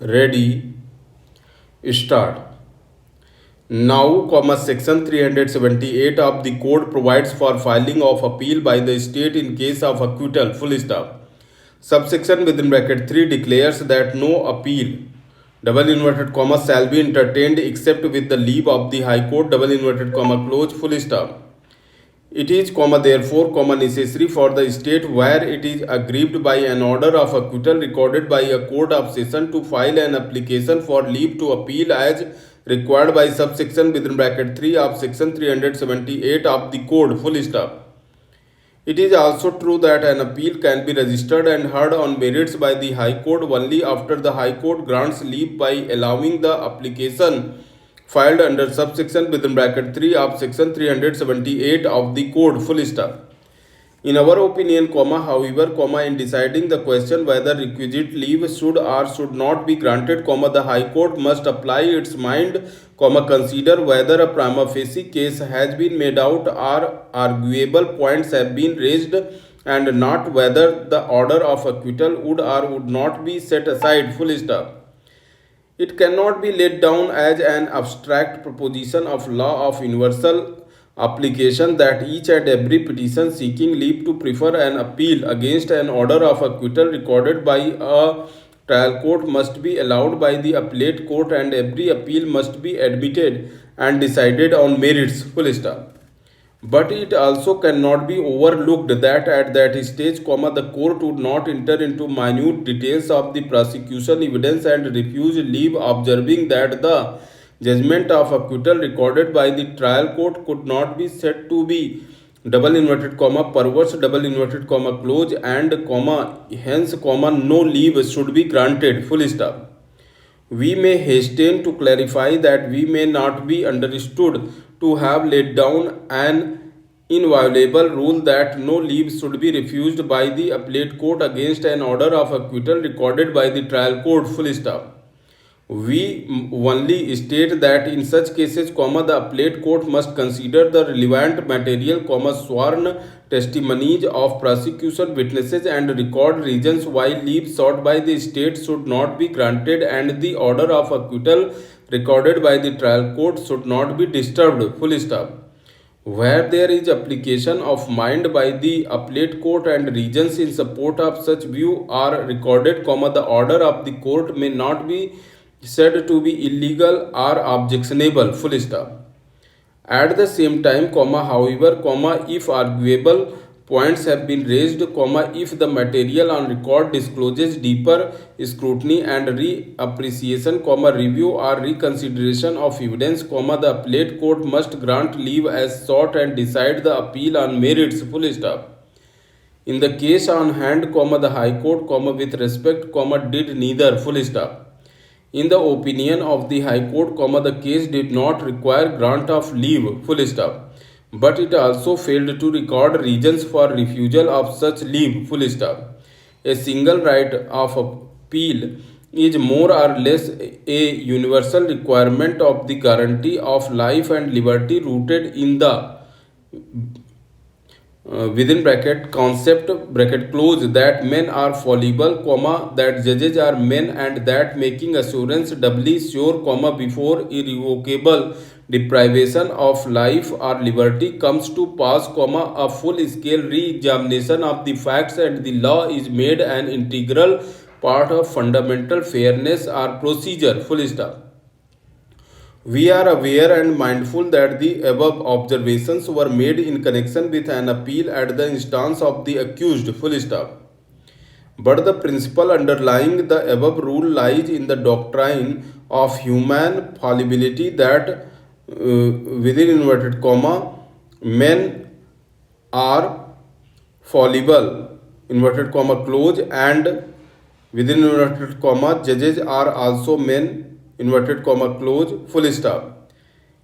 Ready, start. Now, section 378 of the code provides for filing of appeal by the state in case of acquittal, full stop. Subsection within bracket 3 declares that no appeal, double inverted comma, shall be entertained except with the leave of the High Court, double inverted comma, close, full stop. It is, therefore, necessary for the state where it is aggrieved by an order of acquittal recorded by a court of session to file an application for leave to appeal as required by subsection within bracket 3 of section 378 of the code, full stop. It is also true that an appeal can be registered and heard on merits by the High Court only after the High Court grants leave by allowing the application filed under subsection within bracket 3 of section 378 of the code, full stop. In our opinion, however, in deciding the question whether requisite leave should or should not be granted, the High Court must apply its mind, consider whether a prima facie case has been made out or arguable points have been raised, and not whether the order of acquittal would or would not be set aside, full stop. It cannot be laid down as an abstract proposition of law of universal application that each and every petition seeking leave to prefer an appeal against an order of acquittal recorded by a trial court must be allowed by the appellate court, and every appeal must be admitted and decided on merits, full stop. But it also cannot be overlooked that at that stage, the court would not enter into minute details of the prosecution evidence and refuse leave, observing that the judgment of acquittal recorded by the trial court could not be said to be double inverted comma perverse, double inverted comma close, and hence no leave should be granted, full stop. We may hasten to clarify that we may not be understood to have laid down an inviolable rule that no leave should be refused by the appellate court against an order of acquittal recorded by the trial court, full stop. We only state that in such cases, the appellate court must consider the relevant material, sworn testimonies of prosecution witnesses, and record reasons why leave sought by the state should not be granted and the order of acquittal recorded by the trial court should not be disturbed, full stop. Where there is application of mind by the appellate court and reasons in support of such view are recorded, the order of the court may not be said to be illegal or objectionable, full stop. At the same time, however, if arguable points have been raised, if the material on record discloses deeper scrutiny and reappreciation, review or reconsideration of evidence, the appellate court must grant leave as sought and decide the appeal on merits, full stop. In the case on hand, the High Court, with respect, did neither, full stop. In the opinion of the High Court, the case did not require grant of leave, full stop. But it also failed to record reasons for refusal of such leave, full stop. A single right of appeal is more or less a universal requirement of the guarantee of life and liberty rooted in the within bracket concept bracket close that men are fallible, that judges are men, and that making assurance doubly sure, before irrevocable deprivation of life or liberty comes to pass, a full scale re-examination of the facts and the law is made an integral part of fundamental fairness or procedure, full stop. We are aware and mindful that the above observations were made in connection with an appeal at the instance of the accused, full stop. But the principle underlying the above rule lies in the doctrine of human fallibility that within inverted comma men are fallible, inverted comma close, and within inverted comma judges are also men, inverted comma close, full stop.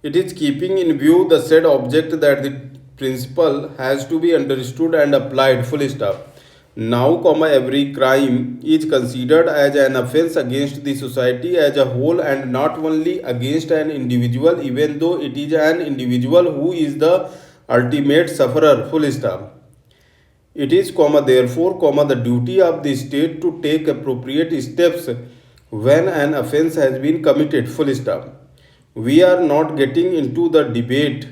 It is keeping in view the said object that the principle has to be understood and applied, full stop. Now, every crime is considered as an offense against the society as a whole and not only against an individual, even though it is an individual who is the ultimate sufferer, full stop. It is, therefore, the duty of the state to take appropriate steps when an offense has been committed, full stop. We are not getting into the debate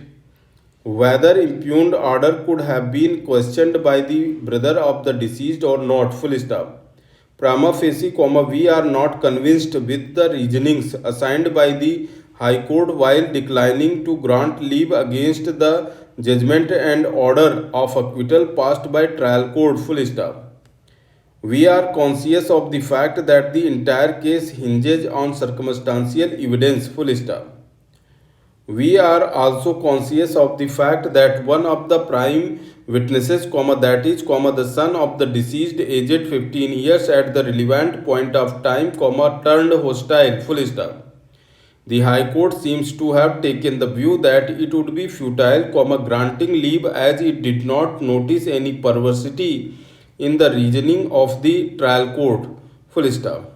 whether impugned order could have been questioned by the brother of the deceased or not, full stop. Prima facie, we are not convinced with the reasonings assigned by the High Court while declining to grant leave against the judgment and order of acquittal passed by trial court, full stop. We are conscious of the fact that the entire case hinges on circumstantial evidence, full stop. We are also conscious of the fact that one of the prime witnesses, that is, the son of the deceased aged 15 years at the relevant point of time, turned hostile, full stop. The High Court seems to have taken the view that it would be futile, granting leave as it did not notice any perversity in the reasoning of the trial court, full stop.